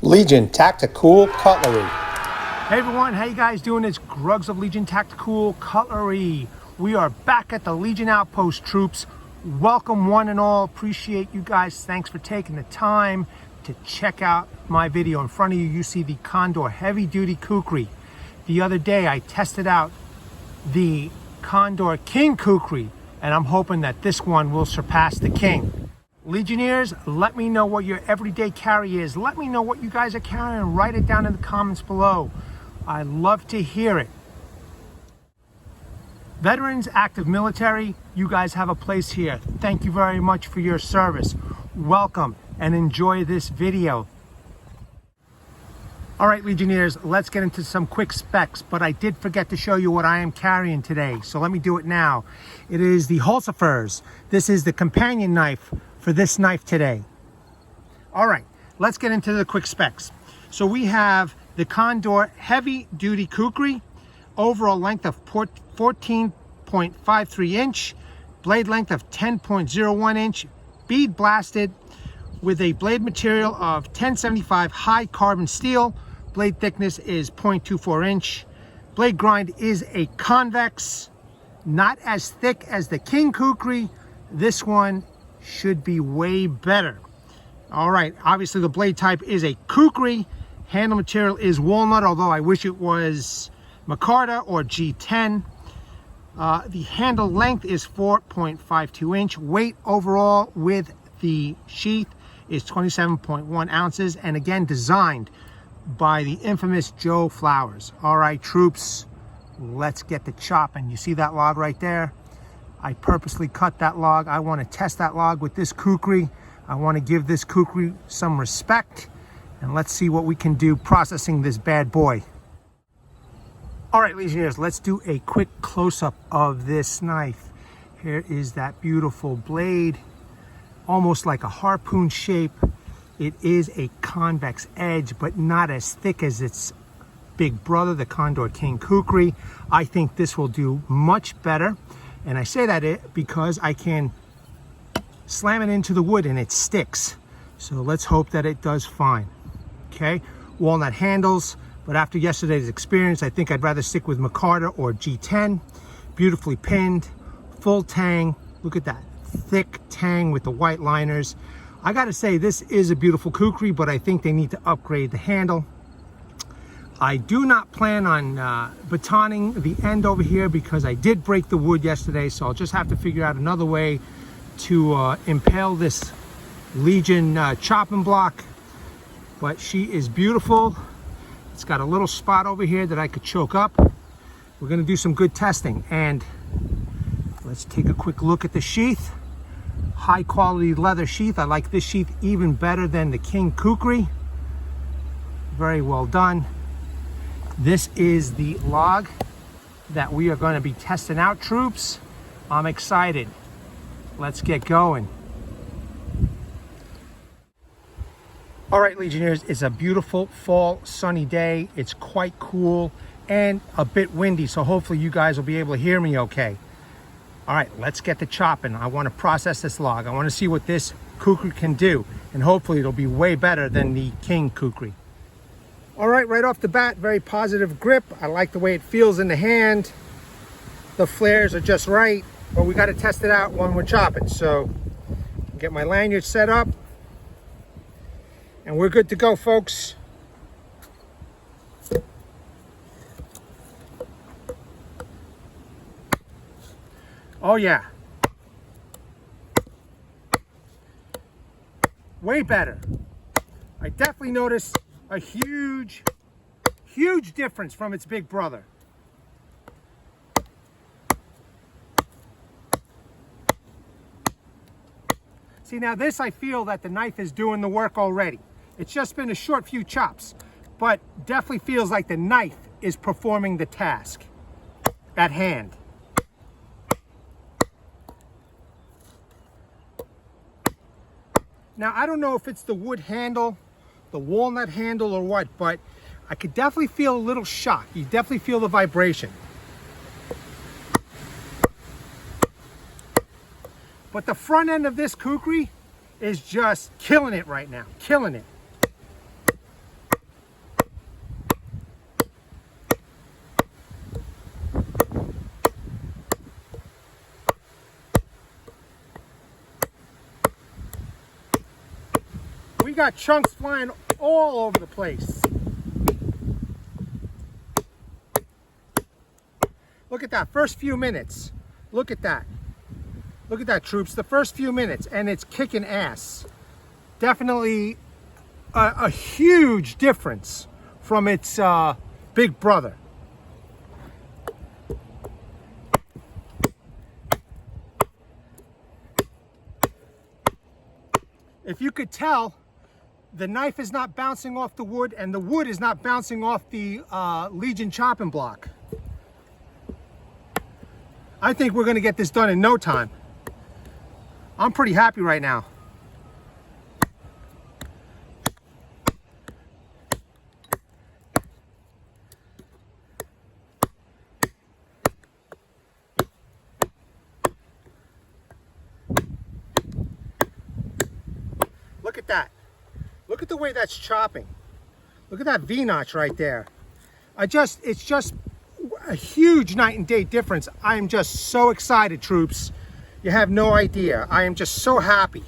Legion Tactical Cutlery. Hey everyone, how you guys doing? It's Grugs of Legion Tactical Cutlery. We are back at the Legion Outpost, troops. Welcome one and all. Appreciate you guys. Thanks for taking the time to check out my video. In front of you, you see the Condor Heavy Duty Kukri. The other day, I tested out the Condor King Kukri, and I'm hoping that this one will surpass the King. Legionnaires, let me know what your everyday carry is. Let me know what you guys are carrying. Write it down in the comments below. I love to hear it. Veterans, active military, you guys have a place here. Thank you very much for your service. Welcome and enjoy this video. All right, Legionnaires, let's get into some quick specs, but I did forget to show you what I am carrying today, so let me do it now. It is the Hulsifers. This is the companion knife for this knife today. All right, let's get into the quick specs. So we have the Condor Heavy Duty Kukri, overall length of 14.53 inch, blade length of 10.01 inch, bead blasted with a blade material of 1075 high carbon steel. Blade thickness is 0.24 inch. Blade grind is a convex, not as thick as the King Kukri. This one should be way better. All right, obviously the blade type is a Kukri. Handle material is walnut, although I wish it was micarta or G10. The handle length is 4.52 inch. Weight overall with the sheath is 27.1 ounces, and again designed by the infamous Joe Flowers. All right, troops, let's get to chopping. You see that log right there? I purposely cut that log. I want to test that log with this Kukri. I want to give this Kukri some respect, and let's see what we can do processing this bad boy. All right, Legionnaires, let's do a quick close-up of this knife. Here is that beautiful blade, almost like a harpoon shape. It is a convex edge, but not as thick as its big brother, the Condor King Kukri. I think this will do much better. And I say that because I can slam it into the wood and it sticks. So let's hope that it does fine. Okay, walnut handles, but after yesterday's experience, I think I'd rather stick with micarta or G10. Beautifully pinned, full tang. Look at that thick tang with the white liners. I gotta say, this is a beautiful Kukri, but I think they need to upgrade the handle. I do not plan on batoning the end over here because I did break the wood yesterday, so I'll just have to figure out another way to impale this Legion chopping block. But she is beautiful. It's got a little spot over here that I could choke up. We're gonna do some good testing, and let's take a quick look at the sheath. High quality leather sheath. I like this sheath even better than the King Kukri. Very well done. This is the log that we are going to be testing out, troops. I'm excited. Let's get going. All right, Legionnaires, it's a beautiful fall sunny day. It's quite cool and a bit windy, so hopefully you guys will be able to hear me okay. All right, let's get to chopping. I want to process this log. I want to see what this Kukri can do, and hopefully it'll be way better than the King Kukri. All right, right off the bat, very positive grip. I like the way it feels in the hand. The flares are just right, but we got to test it out when we're chopping. So get my lanyard set up, and we're good to go, folks. Oh yeah, way better. I definitely noticed a huge difference from its big brother. See, now this, I feel that the knife is doing the work already. It's just been a short few chops, but definitely feels like the knife is performing the task at hand. Now, I don't know if it's the wood handle, the walnut handle, or what, but I could definitely feel a little shock. You definitely feel the vibration. But the front end of this Kukri is just killing it right now, killing it. got chunks flying all over the place. Look at that, first few minutes. Look at that. Look at that, troops, the first few minutes, and it's kicking ass. Definitely a huge difference from its big brother. If you could tell, the knife is not bouncing off the wood, and the wood is not bouncing off the Legion chopping block. I think we're going to get this done in no time. I'm pretty happy right now. Look at that. Look at the way that's chopping. Look at that V-notch right there. It's just a huge night and day difference. I am just so excited, troops. You have no idea. I am just so happy.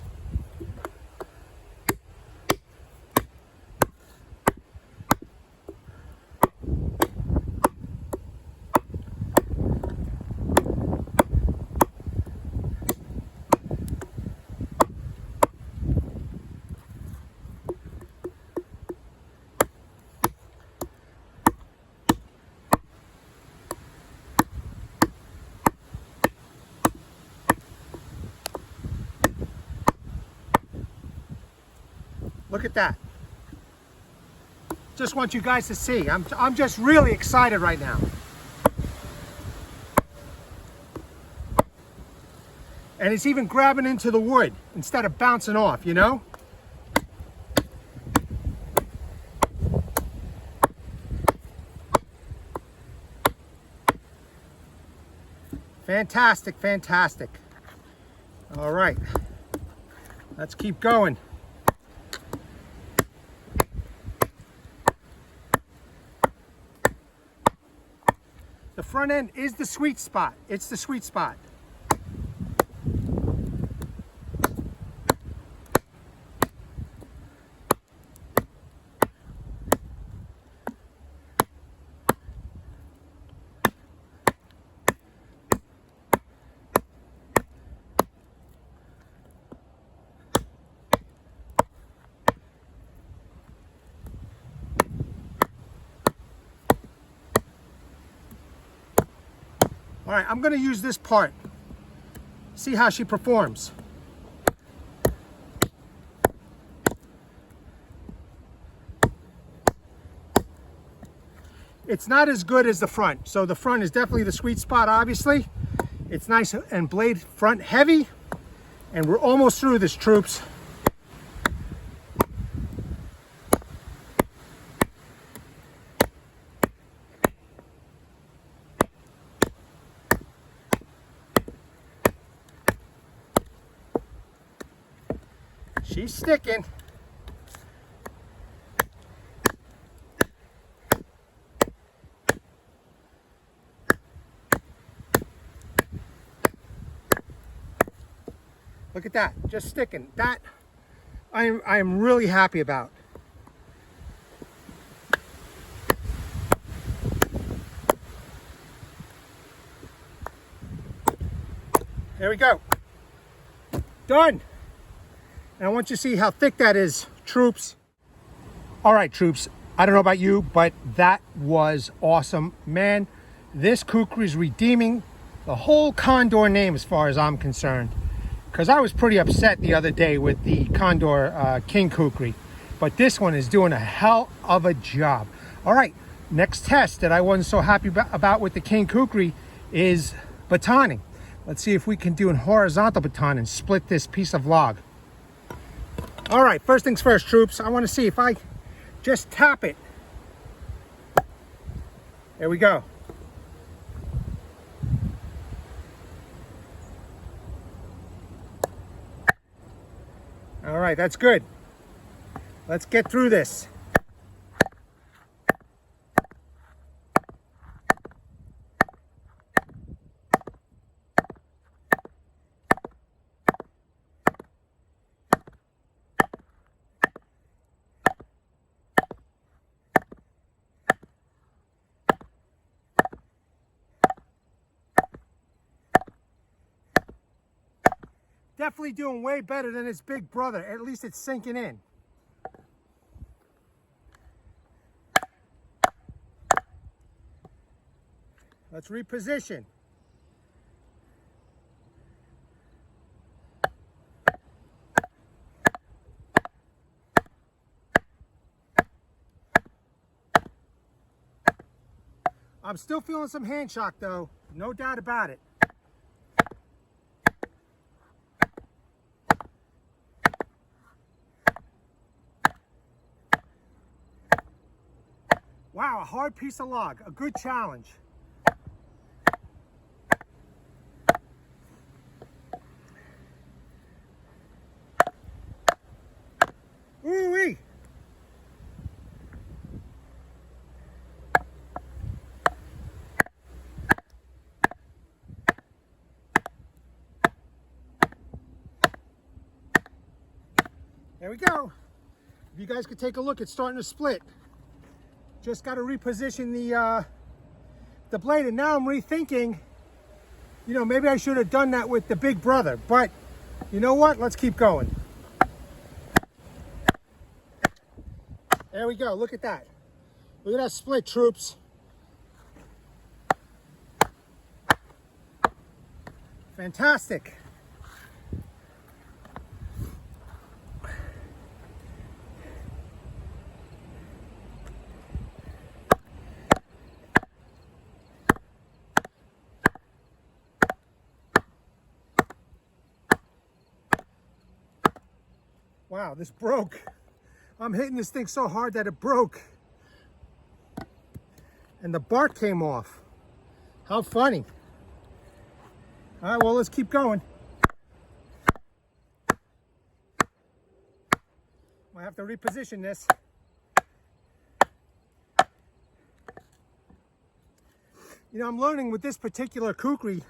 Look at that. Just want you guys to see. I'm just really excited right now. And it's even grabbing into the wood instead of bouncing off, you know? Fantastic, fantastic. All right, let's keep going. The front end is the sweet spot. It's the sweet spot. All right, I'm going to use this part. See how she performs. It's not as good as the front. So the front is definitely the sweet spot, obviously. It's nice and blade front heavy. And we're almost through this, troops. She's sticking. Look at that, just sticking. That I am really happy about. There we go. Done. And I want you to see how thick that is, troops. All right, troops, I don't know about you, but that was awesome. Man, this kukri is redeeming the whole Condor name as far as I'm concerned. Because I was pretty upset the other day with the Condor King Kukri. But this one is doing a hell of a job. All right, next test that I wasn't so happy about with the King Kukri is Batani. Let's see if we can do a horizontal baton and split this piece of log. All right, first things first, troops. I want to see if I just tap it. There we go. All right, that's good. Let's get through this. Definitely doing way better than its big brother. At least it's sinking in. Let's reposition. I'm still feeling some hand shock though, no doubt about it. Wow, a hard piece of log, a good challenge. Ooh-wee. There we go. If you guys could take a look, it's starting to split. Just got to reposition the blade, and now I'm rethinking, you know, maybe I should have done that with the big brother, but you know what? Let's keep going. There we go. Look at that. Look at that split, troops. Fantastic. Wow, this broke. I'm hitting this thing so hard that it broke. And the bark came off. How funny. All right, well, let's keep going. I have to reposition this. You know, I'm learning with this particular kukri,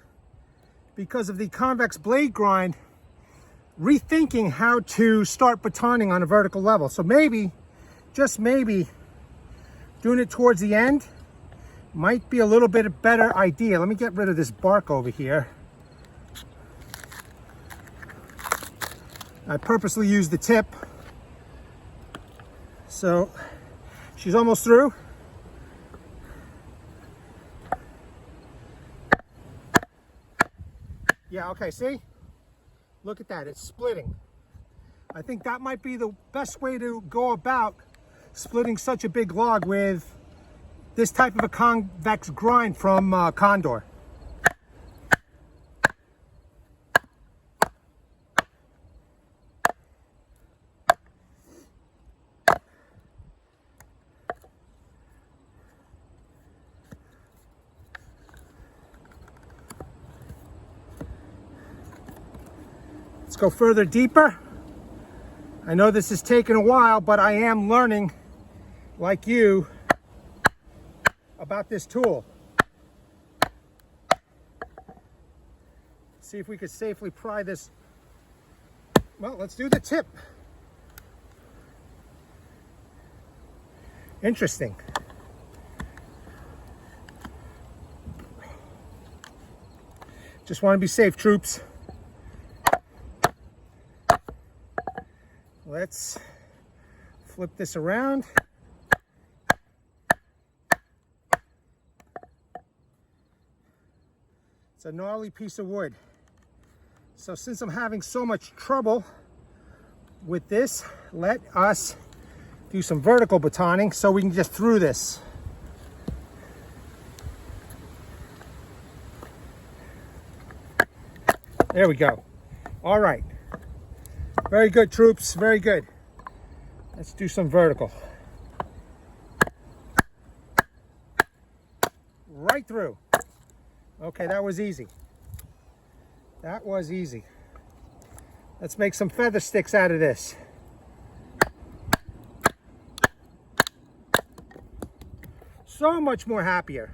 because of the convex blade grind, rethinking how to start batoning on a vertical level. So maybe, just maybe, doing it towards the end might be a little bit of better idea. Let me get rid of this bark over here. I purposely used the tip. So she's almost through. Yeah, okay, see? Look at that, it's splitting. I think that might be the best way to go about splitting such a big log with this type of a convex grind from Condor. Let's go further deeper. I know this is taking a while, but I am learning, like you, about this tool. See if we could safely pry this. Well, let's do the tip. Interesting. Just want to be safe, troops. Let's flip this around. It's a gnarly piece of wood. So since I'm having so much trouble with this, let us do some vertical batoning so we can get through this. There we go. All right. Very good, troops, very good. Let's do some vertical. Right through. Okay, that was easy. That was easy. Let's make some feather sticks out of this. So much more happier.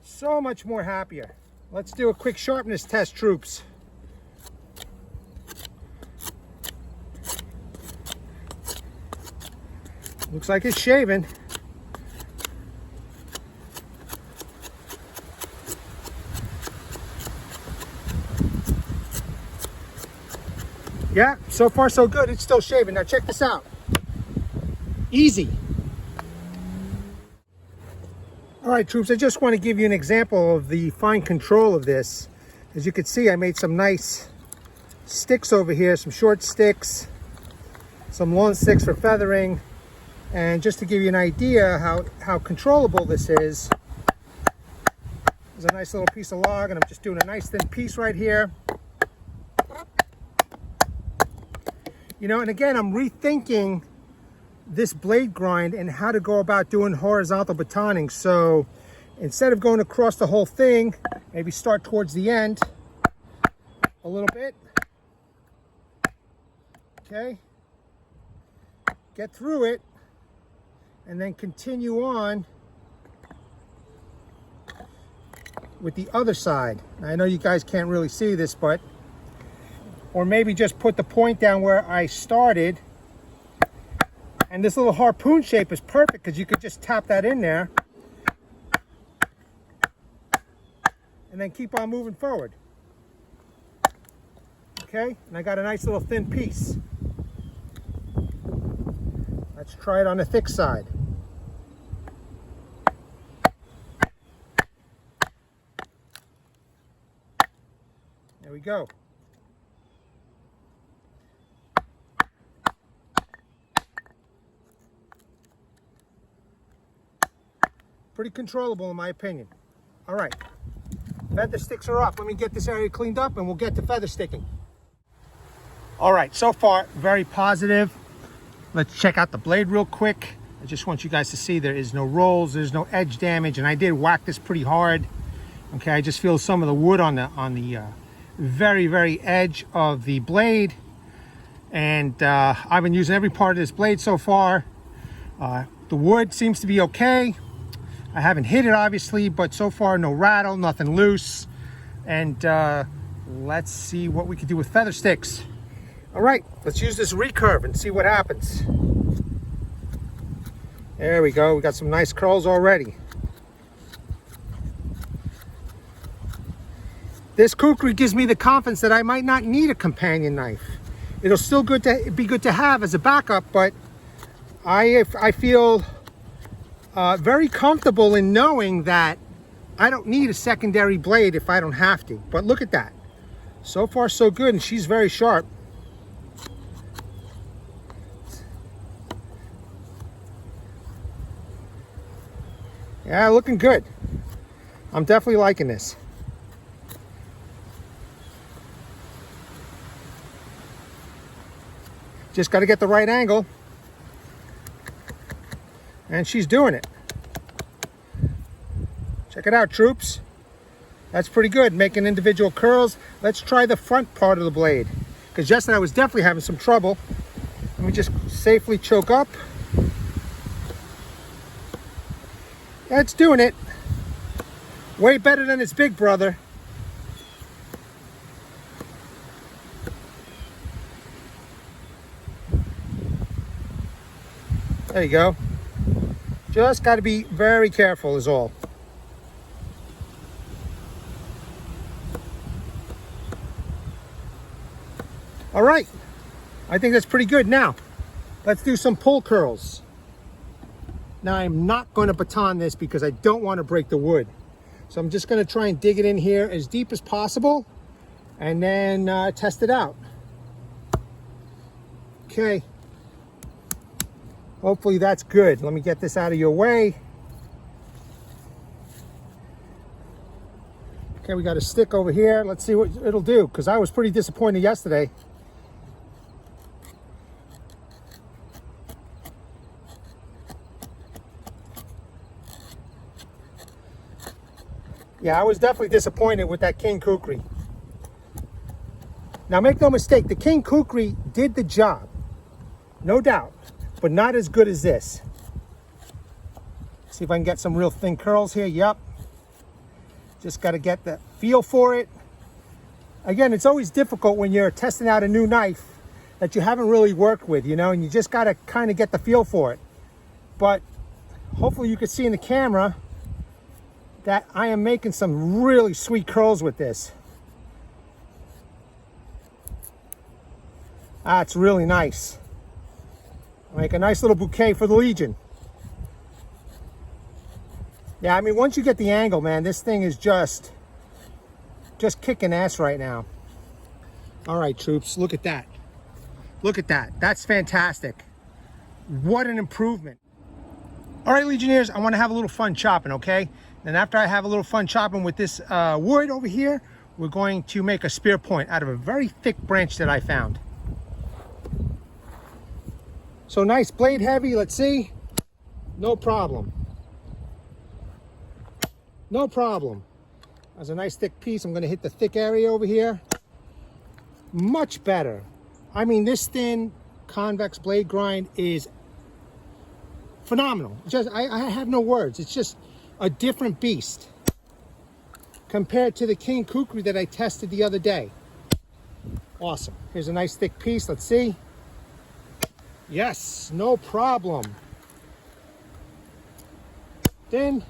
So much more happier. Let's do a quick sharpness test, troops. Looks like it's shaving. Yeah, so far so good. It's still shaving. Now check this out. Easy. All right, troops, I just want to give you an example of the fine control of this. As you can see, I made some nice sticks over here, some short sticks, some long sticks for feathering. And just to give you an idea how controllable this is, there's a nice little piece of log, and I'm just doing a nice thin piece right here. You know, and again, I'm rethinking this blade grind and how to go about doing horizontal batoning. So instead of going across the whole thing, maybe start towards the end a little bit. Okay. Get through it and then continue on with the other side. I know you guys can't really see this, but, or maybe just put the point down where I started. And this little harpoon shape is perfect because you could just tap that in there and then keep on moving forward. Okay, and I got a nice little thin piece. Let's try it on the thick side. There we go. Pretty controllable in my opinion. All right, feather sticks are off. Let me get this area cleaned up and we'll get to feather sticking. All right, so far very positive. Let's check out the blade real quick. I just want you guys to see there is no rolls, there's no edge damage, and I did whack this pretty hard. Okay, I just feel some of the wood on the very edge of the blade, and I've been using every part of this blade so far. The wood seems to be okay. I haven't hit it obviously, but so far no rattle, nothing loose. And let's see what we can do with feather sticks. All right, let's use this recurve and see what happens. There we go, we got some nice curls already. This kukri gives me the confidence that I might not need a companion knife. It'll still be good to have as a backup, but I feel very comfortable in knowing that I don't need a secondary blade if I don't have to. But look at that. So far so good, and she's very sharp. Yeah, looking good. I'm definitely liking this. Just got to get the right angle. And she's doing it. Check it out, troops. That's pretty good, making individual curls. Let's try the front part of the blade, because yesterday I was definitely having some trouble. Let me just safely choke up. Yeah, it's doing it. Way better than its big brother. There you go. Just got to be very careful is all. All right, I think that's pretty good. Now, let's do some pull curls. Now, I'm not going to baton this because I don't want to break the wood. So I'm just going to try and dig it in here as deep as possible and then test it out. Okay. Hopefully that's good. Let me get this out of your way. Okay, we got a stick over here. Let's see what it'll do, because I was pretty disappointed yesterday. Yeah, I was definitely disappointed with that King Kukri. Now, make no mistake, the King Kukri did the job, no doubt, but not as good as this. See if I can get some real thin curls here. Yep. Just got to get the feel for it. Again, it's always difficult when you're testing out a new knife that you haven't really worked with, you know, and you just got to kind of get the feel for it. But hopefully you can see in the camera that I am making some really sweet curls with this. That's really nice. Make a nice little bouquet for the Legion. Yeah, I mean, once you get the angle, man, this thing is just kicking ass right now. All right, troops, look at that. Look at that. That's fantastic. What an improvement. All right, Legionnaires, I want to have a little fun chopping, okay? And after I have a little fun chopping with this wood over here, we're going to make a spear point out of a very thick branch that I found. So nice blade heavy, let's see. No problem. No problem. That's a nice thick piece. I'm going to hit the thick area over here. Much better. I mean, this thin convex blade grind is phenomenal. I have no words. It's just a different beast compared to the King Kukri that I tested the other day. Awesome. Here's a nice thick piece. Let's see. Yes, no problem. Then,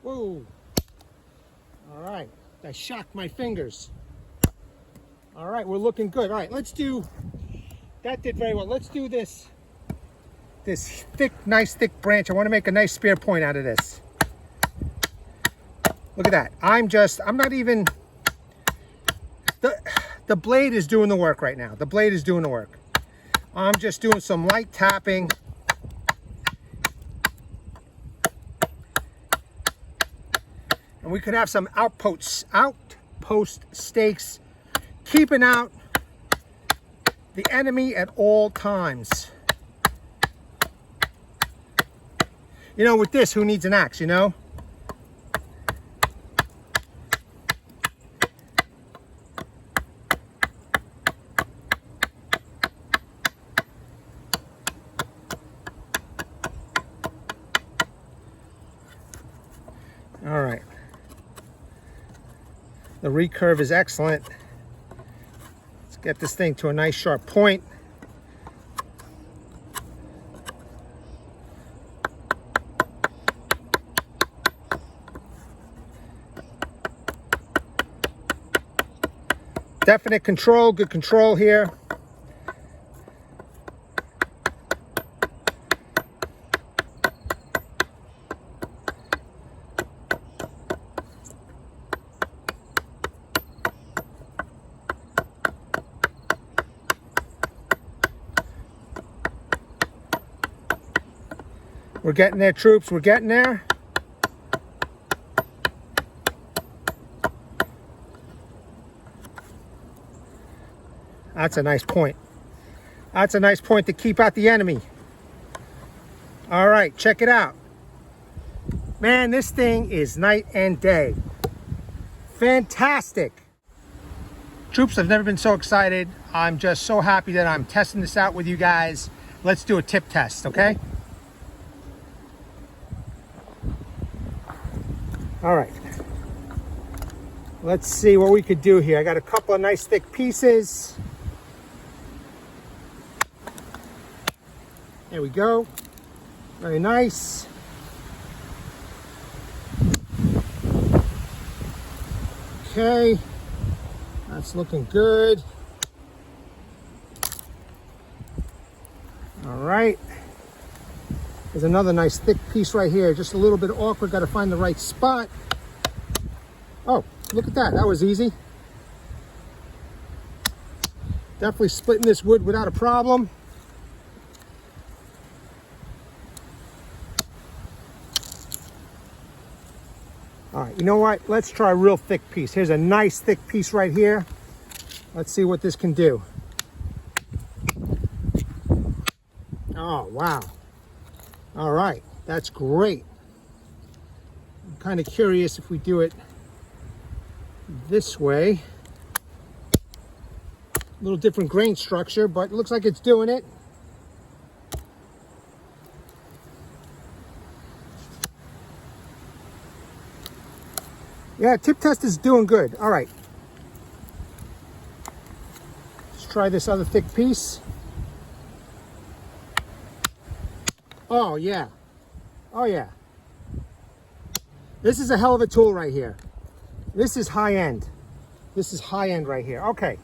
whoa. All right, I shocked my fingers. All right, we're looking good. All right, let's do, that did very well. Let's do this thick, nice thick branch. I want to make a nice spear point out of this. Look at that. I'm not even, the blade is doing the work right now. The blade is doing the work. I'm just doing some light tapping. And we could have some outpost stakes, keeping out the enemy at all times. You know, with this, who needs an axe, you know? All right. The recurve is excellent. Let's get this thing to a nice sharp point. Definite control, good control here. We're getting there, troops. We're getting there. That's a nice point. That's a nice point to keep out the enemy. All right, check it out. Man, this thing is night and day. Fantastic. Troops, I've never been so excited. I'm just so happy that I'm testing this out with you guys. Let's do a tip test, okay? All right, let's see what we could do here. I got a couple of nice thick pieces. There we go. Very nice. Okay, that's looking good. All right. There's another nice thick piece right here. Just a little bit awkward. Got to find the right spot. Oh, look at that. That was easy. Definitely splitting this wood without a problem. All right, you know what? Let's try a real thick piece. Here's a nice thick piece right here. Let's see what this can do. Oh, wow. All right, that's great. I'm kind of curious if we do it this way. A little different grain structure, but it looks like it's doing it. Yeah, tip test is doing good. All right. Let's try this other thick piece. Oh, yeah. Oh, yeah. This is a hell of a tool right here. This is high end. This is high end right here. Okay,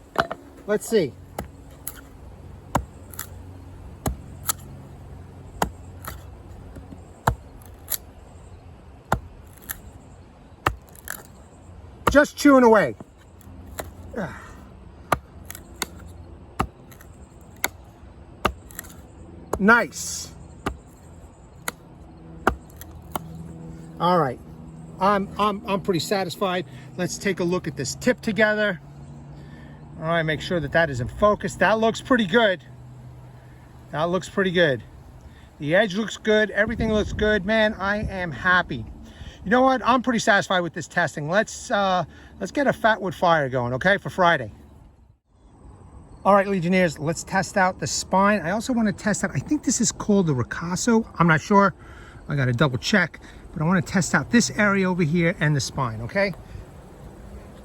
let's see. just chewing away. Nice. All right, I'm pretty satisfied. Let's take a look at this tip together. All right, make sure that is in focus. That looks pretty good. That looks pretty good. The edge looks good. Everything looks good. Man, I am happy. You know what? I'm pretty satisfied with this testing. Let's get a fat wood fire going, okay, for Friday. All right, Legionnaires, let's test out the spine. I also want to test out, I think this is called the ricasso. I'm not sure. I got to double check, but I want to test out this area over here and the spine, okay?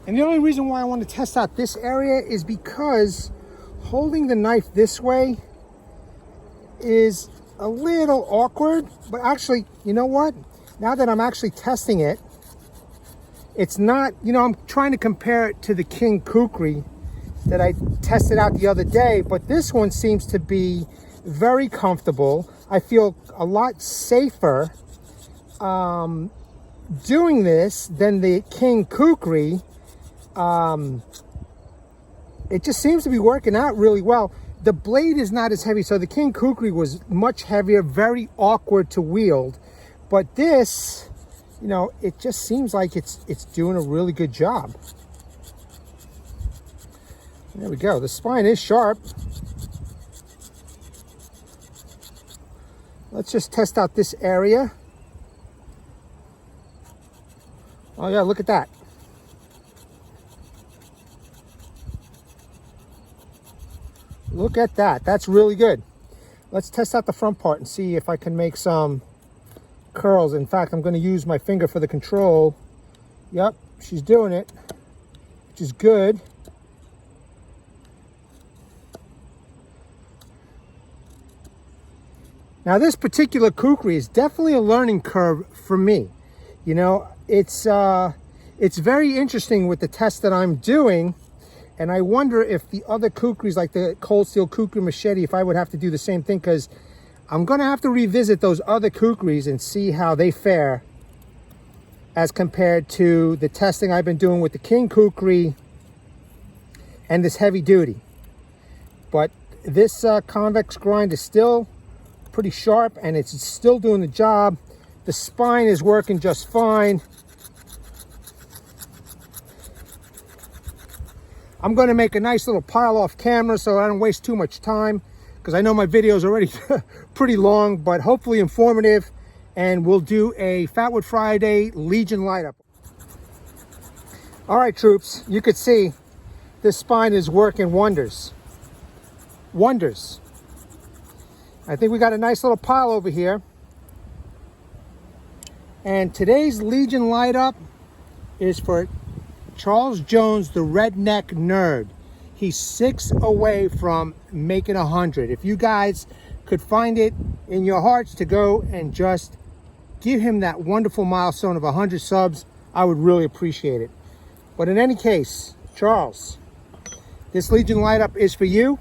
And the only reason why I want to test out this area is because holding the knife this way is a little awkward, but actually, you know what? Now that I'm actually testing it, it's not, you know, I'm trying to compare it to the King Kukri that I tested out the other day, but this one seems to be very comfortable. I feel a lot safer doing this than the King Kukri. It just seems to be working out really well. The blade is not as heavy, so the King Kukri was much heavier, very awkward to wield. But this, you know, it just seems like it's doing a really good job. There we go. The spine is sharp. Let's just test out this area. Oh yeah, look at that. Look at that. That's really good. Let's test out the front part and see if I can make some curls. In fact, I'm going to use my finger for the control. Yep, she's doing it, which is good. Now, this particular kukri is definitely a learning curve for me. You know, it's very interesting with the test that I'm doing, and I wonder if the other kukris, like the cold steel kukri machete, if I would have to do the same thing, because I'm going to have to revisit those other kukris and see how they fare as compared to the testing I've been doing with the King Kukri and this heavy duty. But this convex grind is still pretty sharp and it's still doing the job. The spine is working just fine. I'm going to make a nice little pile off camera so I don't waste too much time, because I know my video is already pretty long, but hopefully informative. And we'll do a Fatwood Friday Legion light up. All right, troops, you could see this spine is working wonders. Wonders. I think we got a nice little pile over here. And today's Legion light up is for Charles Jones, the redneck nerd. He's 6 away from making 100. If you guys could find it in your hearts to go and just give him that wonderful milestone of 100 subs, I would really appreciate it. But in any case, Charles, this Legion light up is for you.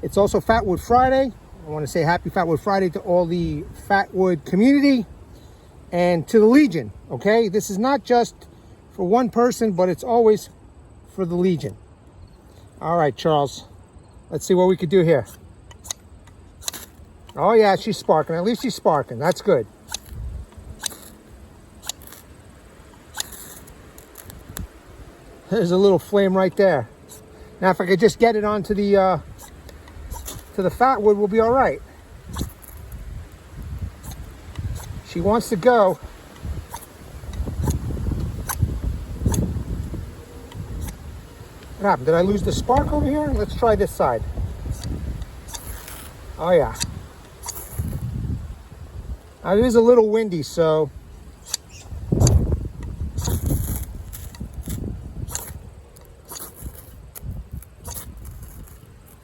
It's also Fatwood Friday. I want to say happy Fatwood Friday to all the Fatwood community and to the Legion, okay? This is not just for one person, but it's always for the Legion. All right, Charles, let's see what we could do here. Oh yeah, she's sparking. At least she's sparking. That's good. There's a little flame right there. Now, if I could just get it onto the fat wood, we'll be all right. She wants to go. What happened? Did I lose the spark over here? Let's try this side. Oh yeah. Now, it is a little windy, so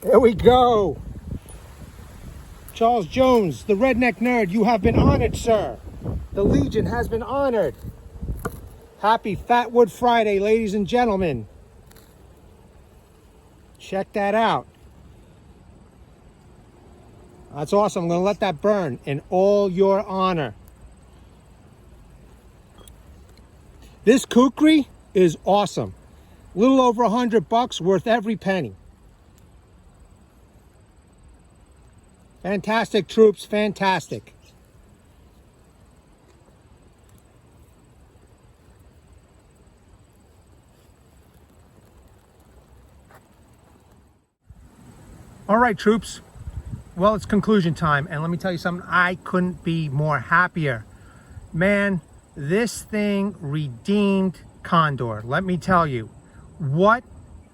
there we go. Charles Jones, the redneck nerd, you have been honored, sir. The Legion has been honored. Happy Fatwood Friday, ladies and gentlemen. Check that out. That's awesome. I'm going to let that burn in all your honor. This kukri is awesome. Little over $100, worth every penny. Fantastic, troops, fantastic. All right, troops. Well, it's conclusion time, and let me tell you something. I couldn't be more happier. Man, this thing redeemed Condor. Let me tell you, what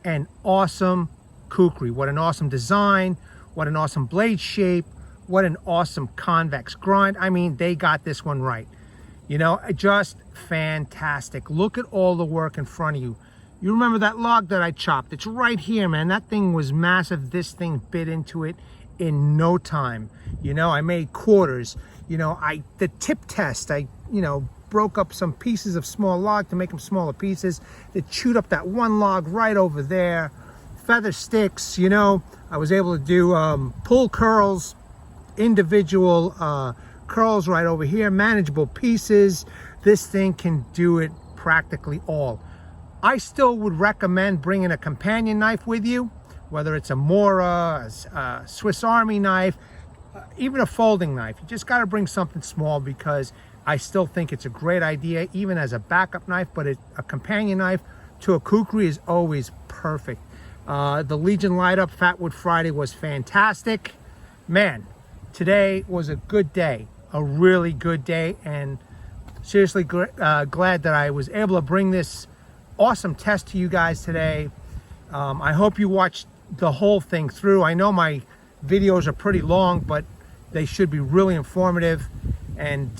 an awesome kukri. What an awesome design. What an awesome blade shape. What an awesome convex grind. I mean, they got this one right. You know, just fantastic. Look at all the work in front of you. You remember that log that I chopped? It's right here, man. That thing was massive. This thing bit into it in no time. You know, I made quarters. You know, the tip test, I broke up some pieces of small log to make them smaller pieces. They chewed up that one log right over there. Feather sticks, you know, I was able to do pull curls, individual curls right over here, manageable pieces. This thing can do it practically all. I still would recommend bringing a companion knife with you, whether it's a Mora, a Swiss Army knife, even a folding knife. You just got to bring something small, because I still think it's a great idea, even as a backup knife, but a companion knife to a kukri is always perfect. The Legion Light Up Fatwood Friday was fantastic. Man, today was a good day, a really good day, and seriously glad that I was able to bring this awesome test to you guys today. I hope you watched the whole thing through. I know my videos are pretty long, but they should be really informative. And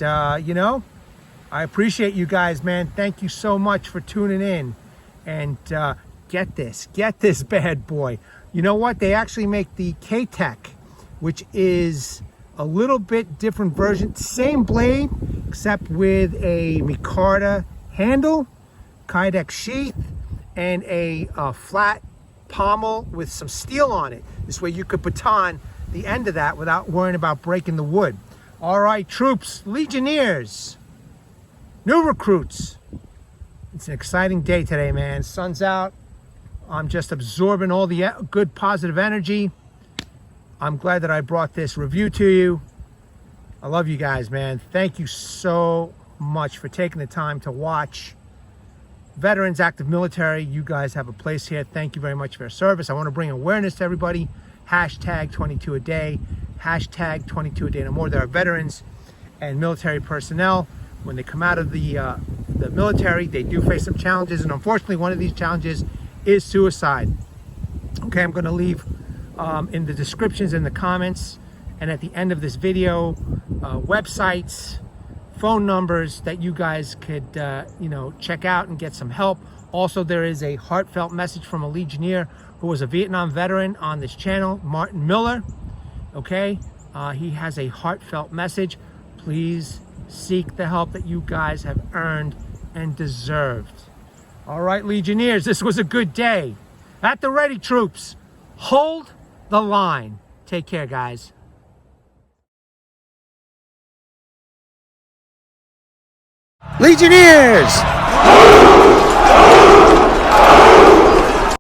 you know, I appreciate you guys, man. Thank you so much for tuning in. And get this bad boy. You know what? They actually make the K-TACT, which is a little bit different version. Same blade, except with a micarta handle, kydex sheath, and a flat pommel with some steel on it. This way you could baton the end of that without worrying about breaking the wood. All right, troops, Legionnaires, new recruits. It's an exciting day today, man. Sun's out. I'm just absorbing all the good positive energy. I'm glad that I brought this review to you. I love you guys, man. Thank you so much for taking the time to watch. Veterans, active military, you guys have a place here. Thank you very much for your service. I want to bring awareness to everybody. Hashtag 22 a day. Hashtag 22 a day no more. There are veterans and military personnel. When they come out of the military, they do face some challenges, and unfortunately one of these challenges is suicide. Okay, I'm going to leave in the descriptions, in the comments, and at the end of this video, websites, phone numbers that you guys could check out and get some help. Also, there is a heartfelt message from a Legionnaire who was a Vietnam veteran on this channel, Martin Miller. Okay, he has a heartfelt message. Please seek the help that you guys have earned and deserved. All right, Legionnaires, this was a good day. At the ready, troops. Hold the line. Take care, guys. Legionnaires!